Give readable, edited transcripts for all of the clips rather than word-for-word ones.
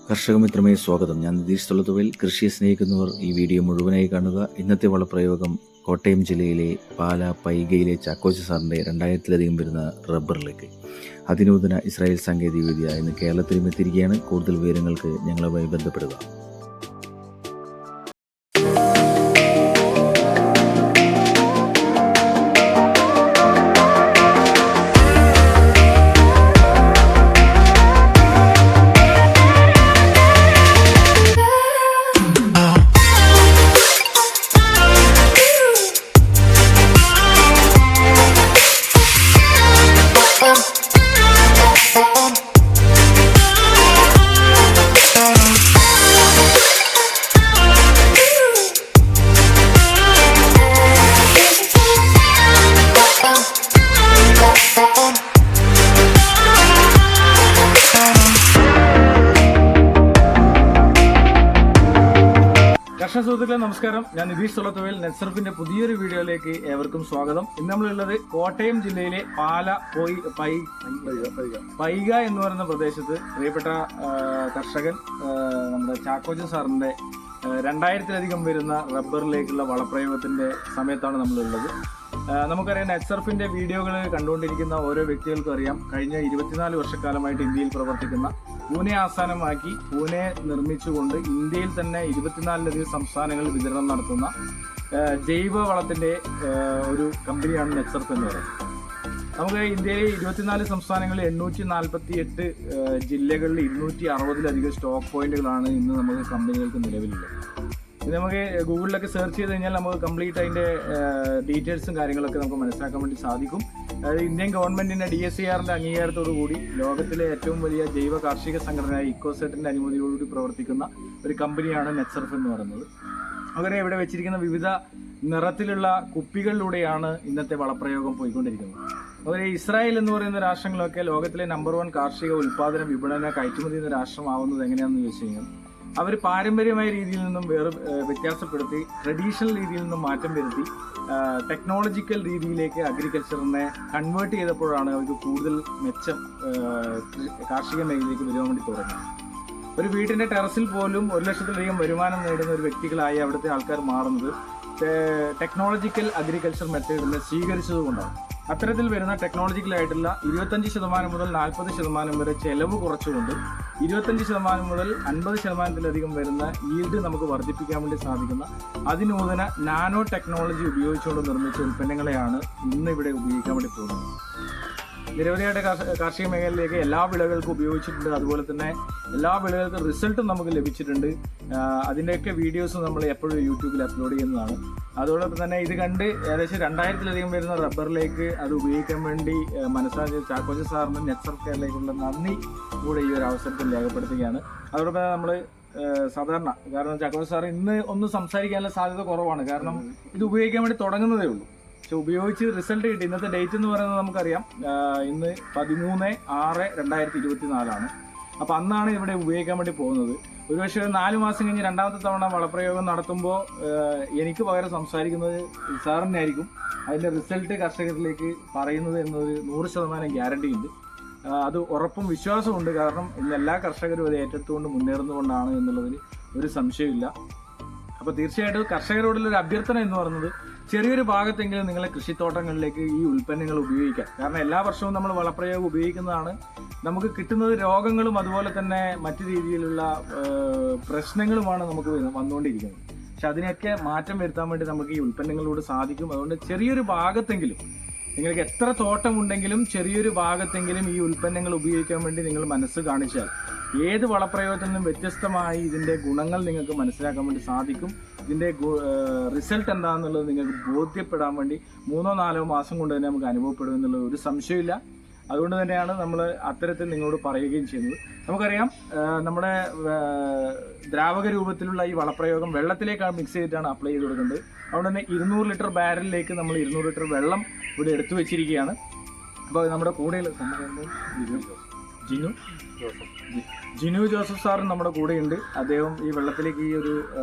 കർഷകമിത്രമേ സ്വാഗതം. ഞാൻ നിതീഷ് തൊള്ളത്തുവയിൽ. കൃഷിയെ സ്നേഹിക്കുന്നവർ ഈ വീഡിയോ മുഴുവനായി കാണുക. ഇന്നത്തെ വളപ്രയോഗം കോട്ടയം ജില്ലയിലെ പാല പൈകയിലെ ചാക്കോച്ചി സാറിൻ്റെ 2000-ലധികം വരുന്ന റബ്ബറിലേക്ക് അതിനൂതന ഇസ്രായേൽ സാങ്കേതികവിദ്യ ഇന്ന് കേരളത്തിലും എത്തിയിരിക്കുകയാണ്. കൂടുതൽ വിവരങ്ങൾക്ക് ഞങ്ങളുമായി ബന്ധപ്പെടുക. കർഷക സുഹൃത്തുക്കളെ നമസ്കാരം. ഞാൻ നിതീഷ് തൊള്ളത്തുവയിൽ. നെറ്റ്സർഫിന്റെ പുതിയൊരു വീഡിയോയിലേക്ക് ഏവർക്കും സ്വാഗതം. ഇന്ന് നമ്മളുള്ളത് കോട്ടയം ജില്ലയിലെ പാല പൈക എന്ന് പറയുന്ന പ്രദേശത്ത് പ്രിയപ്പെട്ട കർഷകൻ നമ്മുടെ ചാക്കോച്ചൻ സാറിന്റെ 2000-ലധികം വരുന്ന റബ്ബറിലേക്കുള്ള വളപ്രയോഗത്തിന്റെ സമയത്താണ് നമ്മളുള്ളത്. നമുക്കറിയാം, നെറ്റ്സർഫിന്റെ വീഡിയോകൾ കണ്ടുകൊണ്ടിരിക്കുന്ന ഓരോ വ്യക്തികൾക്കും അറിയാം, കഴിഞ്ഞ 24 വർഷക്കാലമായിട്ട് ഇന്ത്യയിൽ പ്രവർത്തിക്കുന്ന പൂനെ ആസ്ഥാനമാക്കി പൂനെ നിർമ്മിച്ചുകൊണ്ട് ഇന്ത്യയിൽ തന്നെ 24-ലധികം സംസ്ഥാനങ്ങളിൽ വിതരണം നടത്തുന്ന ജൈവ വളത്തിന്റെ ഒരു കമ്പനിയാണ് നെറ്റ്സർഫ് എന്ന് പറയുന്നത്. നമുക്ക് ഇന്ത്യയിലെ 24 സംസ്ഥാനങ്ങളിൽ 848 ജില്ലകളിൽ 260-ലധികം സ്റ്റോക്ക് പോയിന്റുകളാണ് ഇന്ന് നമുക്ക് കമ്പനികൾക്ക് നിലവിലുള്ളത്. ഇത് നമുക്ക് ഗൂഗിളിലൊക്കെ സെർച്ച് ചെയ്ത് കഴിഞ്ഞാൽ നമുക്ക് കംപ്ലീറ്റ് അതിൻ്റെ ഡീറ്റെയിൽസും കാര്യങ്ങളൊക്കെ നമുക്ക് മനസ്സിലാക്കാൻ വേണ്ടി സാധിക്കും. അതായത് ഇന്ത്യൻ ഗവൺമെന്റിന്റെ DSCRന്റെ അംഗീകാരത്തോടു കൂടി ലോകത്തിലെ ഏറ്റവും വലിയ ജൈവ കാർഷിക സംഘടനയായ ഇക്കോസെറ്റിന്റെ അനുമതിയോടുകൂടി പ്രവർത്തിക്കുന്ന ഒരു കമ്പനിയാണ് നെറ്റ്സർഫ് എന്ന് പറയുന്നത്. അങ്ങനെ ഇവിടെ വെച്ചിരിക്കുന്ന വിവിധ നിറത്തിലുള്ള കുപ്പികളിലൂടെയാണ് ഇന്നത്തെ വളപ്രയോഗം പോയിക്കൊണ്ടിരിക്കുന്നത്. അതുപോലെ ഇസ്രായേൽ എന്ന് പറയുന്ന രാഷ്ട്രങ്ങളൊക്കെ ലോകത്തിലെ നമ്പർ 1 കാർഷിക ഉൽപാദന വിപണന കയറ്റുമതി എന്ന രാഷ്ട്രമാവുന്നത് എങ്ങനെയാണെന്ന് ചോദിച്ചു കഴിഞ്ഞാൽ, അവർ പാരമ്പര്യമായ രീതിയിൽ നിന്നും വ്യത്യാസപ്പെടുത്തി ട്രഡീഷണൽ രീതിയിൽ നിന്നും മാറ്റം വരുത്തി ടെക്നോളജിക്കൽ രീതിയിലേക്ക് അഗ്രികൾച്ചറിനെ കൺവേർട്ട് ചെയ്തപ്പോഴാണ് അവർക്ക് കൂടുതൽ മെച്ചം കാർഷിക മേഖലയിലേക്ക് വരുവാൻ വേണ്ടി തുടങ്ങി. ഒരു വീട്ടിൻ്റെ ടെറസിൽ പോലും 1 ലക്ഷത്തിലധികം വരുമാനം നേടുന്ന ഒരു വ്യക്തികളായി അവിടുത്തെ ആൾക്കാർ മാറുന്നത് ടെക്നോളജിക്കൽ അഗ്രികൾച്ചർ മെത്തേഡിനെ സ്വീകരിച്ചതുകൊണ്ടാണ്. അത്തരത്തിൽ വരുന്ന ടെക്നോളജിക്കലായിട്ടുള്ള 25% മുതൽ 40% വരെ ചെലവ് കുറച്ചുകൊണ്ട് 25% മുതൽ 50%-ലധികം വരുന്ന ഈൽഡ് നമുക്ക് വർദ്ധിപ്പിക്കാൻ വേണ്ടി സാധിക്കുന്ന അതിനൂതന നാനോ ടെക്നോളജി ഉപയോഗിച്ചുകൊണ്ട് നിർമ്മിച്ച ഉൽപ്പന്നങ്ങളെയാണ് ഇന്ന് ഇവിടെ ഉപയോഗിക്കാൻ വേണ്ടി പോകുന്നത്. നിരവധിയായിട്ട് കാർഷിക മേഖലയിലേക്ക് എല്ലാ വിളകൾക്കും ഉപയോഗിച്ചിട്ടുണ്ട്. അതുപോലെ തന്നെ എല്ലാ വിളകൾക്കും റിസൾട്ടും നമുക്ക് ലഭിച്ചിട്ടുണ്ട്. അതിൻ്റെയൊക്കെ വീഡിയോസ് നമ്മൾ എപ്പോഴും യൂട്യൂബിൽ അപ്ലോഡ് ചെയ്യുന്നതാണ്. അതോടൊപ്പം തന്നെ ഇത് കണ്ട് ഏകദേശം 2000-ലധികം വരുന്ന റബ്ബറിലേക്ക് അത് ഉപയോഗിക്കാൻ വേണ്ടി മനസ്സിലാക്കിയ ചാക്കോച്ചൻ സാറിന് നെറ്റ്സർഫ് കേരളയിലുള്ള നന്ദി കൂടെ ഈ ഒരു അവസരത്തിൽ രേഖപ്പെടുത്തുകയാണ്. അതോടൊപ്പം നമ്മൾ സാധാരണ, കാരണം ചാക്കോച്ചൻ സാർ ഇന്ന് ഒന്നും സംസാരിക്കാനുള്ള സാധ്യത കുറവാണ്, കാരണം ഇത് ഉപയോഗിക്കാൻ വേണ്ടി തുടങ്ങുന്നതേ ഉള്ളൂ. പക്ഷെ ഉപയോഗിച്ച് റിസൾട്ട് കിട്ടി. ഇന്നത്തെ ഡേറ്റ് എന്ന് പറയുന്നത് നമുക്കറിയാം, ഇന്ന് 13/6/2024 അപ്പോൾ അന്നാണ് ഇവിടെ ഉപയോഗിക്കാൻ വേണ്ടി പോകുന്നത്. ഒരുപക്ഷെ 4 മാസം കഴിഞ്ഞ് 2ാമത്തെ തവണ വളപ്രയോഗം നടത്തുമ്പോൾ എനിക്ക് പകരം സംസാരിക്കുന്നത് സാറിനെ ആയിരിക്കും. അതിൻ്റെ റിസൾട്ട് കർഷകരിലേക്ക് പറയുന്നത് എന്നൊരു 100% ഗ്യാരണ്ടി ഉണ്ട്. അത് ഉറപ്പും വിശ്വാസമുണ്ട്. കാരണം ഇന്ന് എല്ലാ കർഷകരും അത് ഏറ്റെടുത്തുകൊണ്ട് മുന്നേറുന്നുകൊണ്ടാണ് എന്നുള്ളതിൽ ഒരു സംശയമില്ല. അപ്പോൾ തീർച്ചയായിട്ടും കർഷകരോടുള്ളൊരു അഭ്യർത്ഥന എന്ന് പറയുന്നത്, ചെറിയൊരു ഭാഗത്തെങ്കിലും നിങ്ങളെ കൃഷിത്തോട്ടങ്ങളിലേക്ക് ഈ ഉൽപ്പന്നങ്ങൾ ഉപയോഗിക്കാം. കാരണം എല്ലാ വർഷവും നമ്മൾ വളപ്രയോഗം ഉപയോഗിക്കുന്നതാണ്. നമുക്ക് കിട്ടുന്നത് രോഗങ്ങളും അതുപോലെ തന്നെ മറ്റു രീതിയിലുള്ള പ്രശ്നങ്ങളുമാണ് നമുക്ക് വന്നുകൊണ്ടിരിക്കുന്നത്. പക്ഷെ അതിനൊക്കെ മാറ്റം വരുത്താൻ വേണ്ടി നമുക്ക് ഈ ഉൽപ്പന്നങ്ങളിലൂടെ സാധിക്കും. അതുകൊണ്ട് ചെറിയൊരു ഭാഗത്തെങ്കിലും, നിങ്ങൾക്ക് എത്ര തോട്ടമുണ്ടെങ്കിലും ചെറിയൊരു ഭാഗത്തെങ്കിലും ഈ ഉൽപ്പന്നങ്ങൾ ഉപയോഗിക്കാൻ വേണ്ടി നിങ്ങൾ മനസ്സ് കാണിച്ചാൽ ഏത് വളപ്രയോഗത്തിൽ നിന്നും വ്യത്യസ്തമായി ഇതിൻ്റെ ഗുണങ്ങൾ നിങ്ങൾക്ക് മനസ്സിലാക്കാൻ വേണ്ടി സാധിക്കും. ഇതിൻ്റെ റിസൾട്ട് എന്താണെന്നുള്ളത് നിങ്ങൾക്ക് ബോധ്യപ്പെടാൻ വേണ്ടി 3-4 മാസം കൊണ്ട് തന്നെ നമുക്ക് അനുഭവപ്പെടും എന്നുള്ളത് ഒരു സംശയമില്ല. അതുകൊണ്ട് തന്നെയാണ് നമ്മൾ അത്തരത്തിൽ നിങ്ങളോട് പറയുകയും ചെയ്യുന്നത്. നമുക്കറിയാം, നമ്മുടെ ദ്രാവക രൂപത്തിലുള്ള ഈ വളപ്രയോഗം വെള്ളത്തിലേക്കാണ് മിക്സ് ചെയ്തിട്ടാണ് അപ്ലൈ ചെയ്ത് കൊടുക്കുന്നത്. അതുകൊണ്ട് തന്നെ 200 ലിറ്റർ ബാരലിലേക്ക് നമ്മൾ 200 ലിറ്റർ വെള്ളം ഇവിടെ എടുത്തു വെച്ചിരിക്കുകയാണ്. അപ്പോൾ നമ്മുടെ കൂടെ ജിനു ജോസഫ് സാറും നമ്മുടെ കൂടെയുണ്ട്. അദ്ദേഹം ഈ വെള്ളത്തിലേക്ക് ഈ ഒരു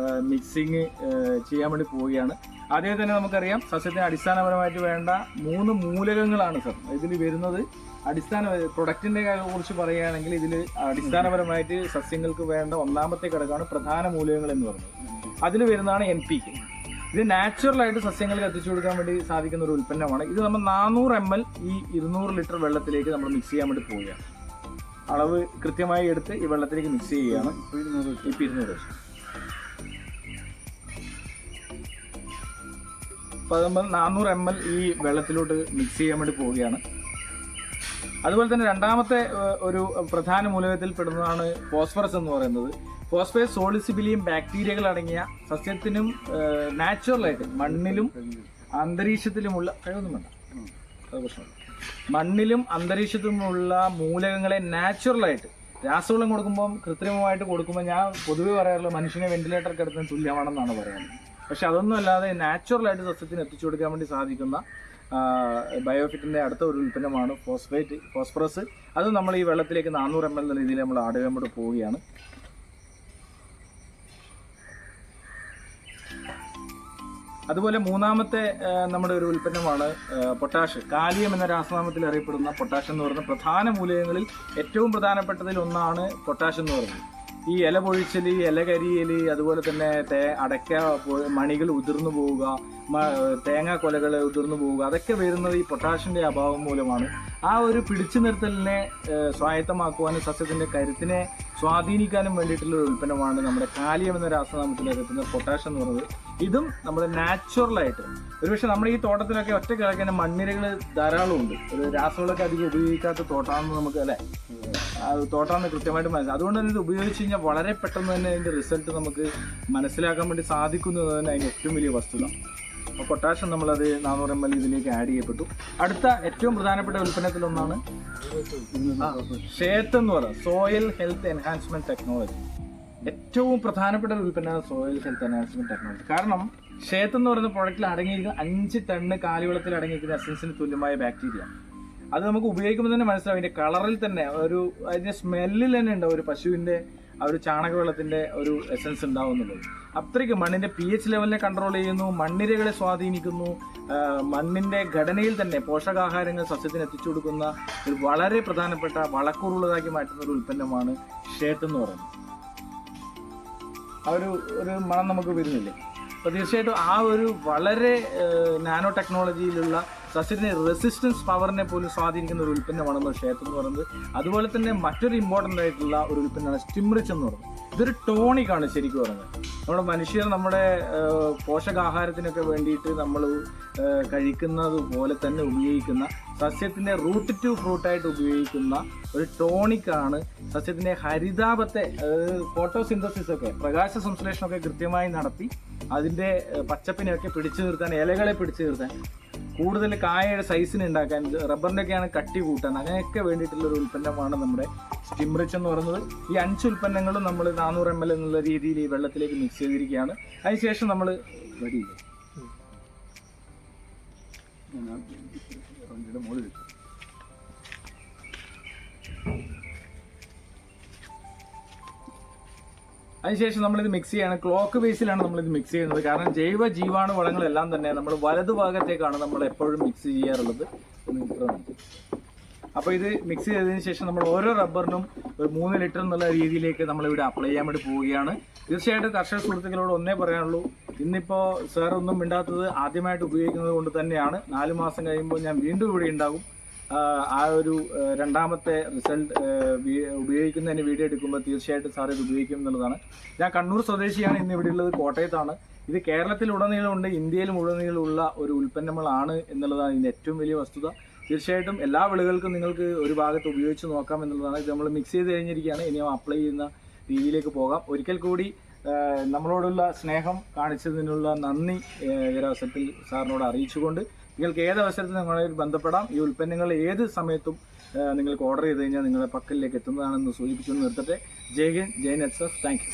മിക്സിങ് ചെയ്യാൻ വേണ്ടി പോവുകയാണ്. ആദ്യം തന്നെ നമുക്കറിയാം, സസ്യത്തിന് അടിസ്ഥാനപരമായിട്ട് വേണ്ട 3 മൂലകങ്ങളാണ് സർ ഇതിൽ വരുന്നത്. അടിസ്ഥാന പ്രൊഡക്റ്റിന്റെ കുറിച്ച് പറയുകയാണെങ്കിൽ ഇതിൽ അടിസ്ഥാനപരമായിട്ട് സസ്യങ്ങൾക്ക് വേണ്ട ഒന്നാമത്തെ ഘടകമാണ് പ്രധാന മൂലകങ്ങൾ എന്ന് പറയുന്നത്. അതിൽ വരുന്നതാണ് NPK. ഇത് നാച്ചുറലായിട്ട് സസ്യങ്ങൾക്ക് എത്തിച്ചു കൊടുക്കാൻ വേണ്ടി സാധിക്കുന്ന ഒരു ഉൽപ്പന്നമാണ്. ഇത് നമ്മൾ 400 ml ഈ 200 ലിറ്റർ വെള്ളത്തിലേക്ക് നമ്മൾ മിക്സ് ചെയ്യാൻ വേണ്ടി പോവുകയാണ്. അളവ് കൃത്യമായി എടുത്ത് ഈ വെള്ളത്തിലേക്ക് മിക്സ് ചെയ്യുകയാണ്. ഇപ്പം 200 അപ്പോൾ നമ്മൾ 400 ml ഈ വെള്ളത്തിലോട്ട് മിക്സ് ചെയ്യാൻ വേണ്ടി പോവുകയാണ്. അതുപോലെ തന്നെ രണ്ടാമത്തെ ഒരു പ്രധാന മൂലകത്തിൽ പെടുന്നതാണ് ഫോസ്ഫറസ് എന്ന് പറയുന്നത്. ഫോസ്ഫറസ് സോളിസിബിലിയം ബാക്ടീരിയകൾ അടങ്ങിയ സസ്യത്തിനും നാച്ചുറലായിട്ട് മണ്ണിലും അന്തരീക്ഷത്തിലുമുള്ള കഴിവൊന്നും വേണ്ട, അത് പ്രശ്നമില്ല. മണ്ണിലും അന്തരീക്ഷത്തിലുമുള്ള മൂലകങ്ങളെ നാച്ചുറലായിട്ട് രാസവളം കൊടുക്കുമ്പം കൃത്രിമമായിട്ട് കൊടുക്കുമ്പോൾ ഞാൻ പൊതുവെ പറയാറുള്ളത് മനുഷ്യനെ വെന്റിലേറ്റർ കിടത്തിന് തുല്യമാണെന്നാണ് പറയുന്നത്. പക്ഷെ അതൊന്നും അല്ലാതെ നാച്ചുറലായിട്ട് സസ്യത്തിന് എത്തിച്ചു കൊടുക്കാൻ വേണ്ടി സാധിക്കുന്ന ബയോഫിറ്റിൻ്റെ അടുത്ത ഒരു ഉൽപ്പന്നമാണ് ഫോസ്ഫറസ്. അത് നമ്മൾ ഈ വെള്ളത്തിലേക്ക് 400 ml എന്ന രീതിയിൽ നമ്മൾ ആഡ് ചെയ്യാൻ വേണ്ടി പോവുകയാണ്. അതുപോലെ മൂന്നാമത്തെ നമ്മുടെ ഒരു ഉൽപ്പന്നമാണ് പൊട്ടാഷ്. കാലിയം എന്ന രാസനാമത്തിൽ അറിയപ്പെടുന്ന പൊട്ടാഷ് എന്ന് പറയുന്ന പ്രധാന മൂലകങ്ങളിൽ ഏറ്റവും പ്രധാനപ്പെട്ടതിൽ ഒന്നാണ് പൊട്ടാഷ് എന്ന് പറയുന്നത്. ഈ ഇല പൊഴിച്ചൽ, ഇല കരിയൽ, അതുപോലെ തന്നെ അടയ്ക്ക മണികൾ ഉതിർന്നു പോവുക, തേങ്ങാ കൊലകൾ ഉതിർന്നു പോവുക, അതൊക്കെ വരുന്നത് ഈ പൊട്ടാഷിൻ്റെ അഭാവം മൂലമാണ്. ആ ഒരു പിടിച്ചു നിർത്തലിനെ സ്വായത്തമാക്കുവാനും സസ്യത്തിൻ്റെ കരുത്തിനെ സ്വാധീനിക്കാനും വേണ്ടിയിട്ടുള്ള ഒരു ഉൽപ്പന്നമാണ് നമ്മുടെ കാലിയം എന്ന രാസനാമത്തിൽ അറിയപ്പെടുന്ന പൊട്ടാഷ് എന്ന് പറയുന്നത്. ഇതും നമ്മുടെ നാച്ചുറലായിട്ട് ഒരുപക്ഷെ നമ്മുടെ ഈ തോട്ടത്തിലൊക്കെ ഒറ്റ കിഴക്കുന്ന മണ്ണിരകൾ ധാരാളം ഉണ്ട്. ഒരു രാസവളമൊക്കെ അധികം ഉപയോഗിക്കാത്ത തോട്ടാണെന്ന് നമുക്ക് അല്ലേ തോട്ടാണെന്ന് കൃത്യമായിട്ട് മനസ്സിലാക്കാം. അതുകൊണ്ട് തന്നെ ഇത് ഉപയോഗിച്ച് കഴിഞ്ഞാൽ വളരെ പെട്ടെന്ന് തന്നെ അതിൻ്റെ റിസൾട്ട് നമുക്ക് മനസ്സിലാക്കാൻ വേണ്ടി സാധിക്കുന്നത് തന്നെ അതിൻ്റെ ഏറ്റവും വലിയ വസ്തുത. അപ്പോൾ പൊട്ടാഷ്യം നമ്മളത് 400 ml ഇതിലേക്ക് ആഡ് ചെയ്യപ്പെട്ടു. അടുത്ത ഏറ്റവും പ്രധാനപ്പെട്ട ഉൽപ്പന്നത്തിലൊന്നാണ് ഷേത്ത് എന്ന് പറയുന്നത്, സോയിൽ ഹെൽത്ത് എൻഹാൻസ്മെന്റ് ടെക്നോളജി. ഏറ്റവും പ്രധാനപ്പെട്ട ഒരു ഉൽപ്പന്നമാണ് സോയിൽ ഹെൽത്ത് എൻഹാൻസ്മെന്റ് ടെക്നോളജി. കാരണം ഷേത്ത് എന്ന് പറയുന്ന പ്രൊഡക്റ്റിൽ അടങ്ങിയിരിക്കുന്ന 5 ടണ്ണ് കാലിവെള്ളത്തിൽ അടങ്ങിയിരിക്കുന്ന എസൻസിന് തുല്യമായ ബാക്ടീരിയ. അത് നമുക്ക് ഉപയോഗിക്കുമ്പോൾ തന്നെ മനസ്സിലാവും. അതിൻ്റെ കളറിൽ തന്നെ അതിൻ്റെ സ്മെല്ലിൽ തന്നെ ഉണ്ടാവും ഒരു പശുവിൻ്റെ ആ ഒരു ചാണകവെള്ളത്തിൻ്റെ ഒരു എസൻസ് ഉണ്ടാവുന്നുള്ളത്. അത്രയ്ക്ക് മണ്ണിൻ്റെ pH ലെവലിനെ കൺട്രോൾ ചെയ്യുന്നു, മണ്ണിരകളെ സ്വാധീനിക്കുന്നു, മണ്ണിൻ്റെ ഘടനയിൽ തന്നെ പോഷകാഹാരങ്ങൾ സസ്യത്തിന് എത്തിച്ചു കൊടുക്കുന്ന ഒരു വളരെ പ്രധാനപ്പെട്ട വളക്കൂറുള്ളതാക്കി മാറ്റുന്ന ഒരു ഉൽപ്പന്നമാണ് ഷേത്ത് എന്ന് പറയുന്നത്. ആ ഒരു മണം നമുക്ക് വരുന്നില്ലേ? അപ്പോൾ തീർച്ചയായിട്ടും ആ ഒരു വളരെ നാനോ ടെക്നോളജിയിലുള്ള സസ്യത്തിൻ്റെ റെസിസ്റ്റൻസ് പവറിനെ പോലും സ്വാധീനിക്കുന്ന ഒരു ഉൽപ്പന്നമാണെന്ന് ഷേത്ത് എന്ന് പറയുന്നത്. അതുപോലെ തന്നെ മറ്റൊരു ഇമ്പോർട്ടൻ്റ് ആയിട്ടുള്ള ഒരു ഉൽപ്പന്നമാണ് സ്റ്റിംറിച്ച് എന്ന് പറയുന്നത്. ഇതൊരു ടോണിക്കാണ് ശരിക്കും പറയുന്നത്. നമ്മുടെ മനുഷ്യർ നമ്മുടെ പോഷകാഹാരത്തിനൊക്കെ വേണ്ടിയിട്ട് നമ്മൾ കഴിക്കുന്നത് പോലെ തന്നെ ഉപയോഗിക്കുന്ന സസ്യത്തിൻ്റെ റൂട്ട് ടു ഫ്രൂട്ടായിട്ട് ഉപയോഗിക്കുന്ന ഒരു ടോണിക്കാണ്. സസ്യത്തിൻ്റെ ഹരിതാപത്തെ ഫോട്ടോസിന്തസിസ് ഒക്കെ പ്രകാശ സംശ്ലേഷണമൊക്കെ കൃത്യമായി നടത്തി അതിൻ്റെ പച്ചപ്പിനെയൊക്കെ പിടിച്ചു നിർത്താൻ, ഇലകളെ പിടിച്ചു നിർത്താൻ, കൂടുതൽ കായയുടെ സൈസിന് ഉണ്ടാക്കാൻ, റബ്ബറിൻ്റെയൊക്കെയാണ് കട്ടി കൂട്ടാൻ, അങ്ങനെയൊക്കെ വേണ്ടിയിട്ടുള്ളൊരു ഉൽപ്പന്നമാണ് നമ്മുടെ സ്റ്റിംറിച്ച് എന്ന് പറയുന്നത്. ഈ 5 ഉൽപ്പന്നങ്ങളും നമ്മൾ 400 ml എന്നുള്ള രീതിയിൽ ഈ വെള്ളത്തിലേക്ക് മിക്സ് ചെയ്തിരിക്കുകയാണ്. അതിനുശേഷം നമ്മൾ അതിനുശേഷം നമ്മളിത് മിക്സ് ചെയ്യാണ്. ക്ലോക്ക് ബേസിലാണ് നമ്മളിത് മിക്സ് ചെയ്യുന്നത്. കാരണം ജൈവ ജീവാണു വളങ്ങളെല്ലാം തന്നെ നമ്മൾ വലതുഭാഗത്തേക്കാണ് നമ്മൾ എപ്പോഴും മിക്സ് ചെയ്യാറുള്ളത്. അപ്പോൾ ഇത് മിക്സ് ചെയ്തതിന് ശേഷം നമ്മൾ ഓരോ റബ്ബറിനും ഒരു 3 ലിറ്റർ എന്നുള്ള രീതിയിലേക്ക് നമ്മളിവിടെ അപ്ലൈ ചെയ്യാൻ വേണ്ടി പോവുകയാണ്. തീർച്ചയായിട്ടും കർഷക സുഹൃത്തുക്കളോട് ഒന്നേ പറയാനുള്ളൂ, ഇന്നിപ്പോൾ സാർ ഒന്നും മിണ്ടാത്തത് ആദ്യമായിട്ട് ഉപയോഗിക്കുന്നത് കൊണ്ട് തന്നെയാണ്. 4 മാസം കഴിയുമ്പോൾ ഞാൻ വീണ്ടും ഇവിടെ ഉണ്ടാകും. ആ ഒരു രണ്ടാമത്തെ റിസൾട്ട് ഉപയോഗിക്കുന്നതിന് വീഡിയോ എടുക്കുമ്പോൾ തീർച്ചയായിട്ടും സാർ ഇത് ഉപയോഗിക്കും എന്നുള്ളതാണ്. ഞാൻ കണ്ണൂർ സ്വദേശിയാണ്, ഇന്ന് ഇവിടെ ഉള്ളത് കോട്ടയത്താണ്. ഇത് കേരളത്തിലുടനീളമുണ്ട്, ഇന്ത്യയിലും ഉടനീളമുള്ള ഒരു ഉൽപ്പന്നങ്ങളാണ് എന്നുള്ളതാണ് ഇതിൻ്റെ ഏറ്റവും വലിയ വസ്തുത. തീർച്ചയായിട്ടും എല്ലാ വിളകൾക്കും നിങ്ങൾക്ക് ഒരു ഭാഗത്ത് ഉപയോഗിച്ച് നോക്കാം എന്നുള്ളതാണ്. ഇത് നമ്മൾ മിക്സ് ചെയ്ത് കഴിഞ്ഞിരിക്കുകയാണ്. ഇനി അപ്ലൈ ചെയ്യുന്ന രീതിയിലേക്ക് പോകാം. ഒരിക്കൽ കൂടി നമ്മളോടുള്ള സ്നേഹം കാണിച്ചതിനുള്ള നന്ദി ഈ അവസരത്തിൽ സാറിനോട് അറിയിച്ചുകൊണ്ട് നിങ്ങൾക്ക് ഏത് അവസരത്തിൽ നിങ്ങളെ ബന്ധപ്പെടാം. ഈ ഉൽപ്പന്നങ്ങൾ ഏത് സമയത്തും നിങ്ങൾക്ക് ഓർഡർ ചെയ്ത് കഴിഞ്ഞാൽ നിങ്ങളുടെ പക്കലിലേക്ക് എത്തുന്നതാണെന്ന് സൂചിപ്പിച്ചുകൊണ്ട് നിർത്തട്ടെ. ജയ് ഹിന്ദ്, ജയ് നെറ്റ്സഫ്. Thank U.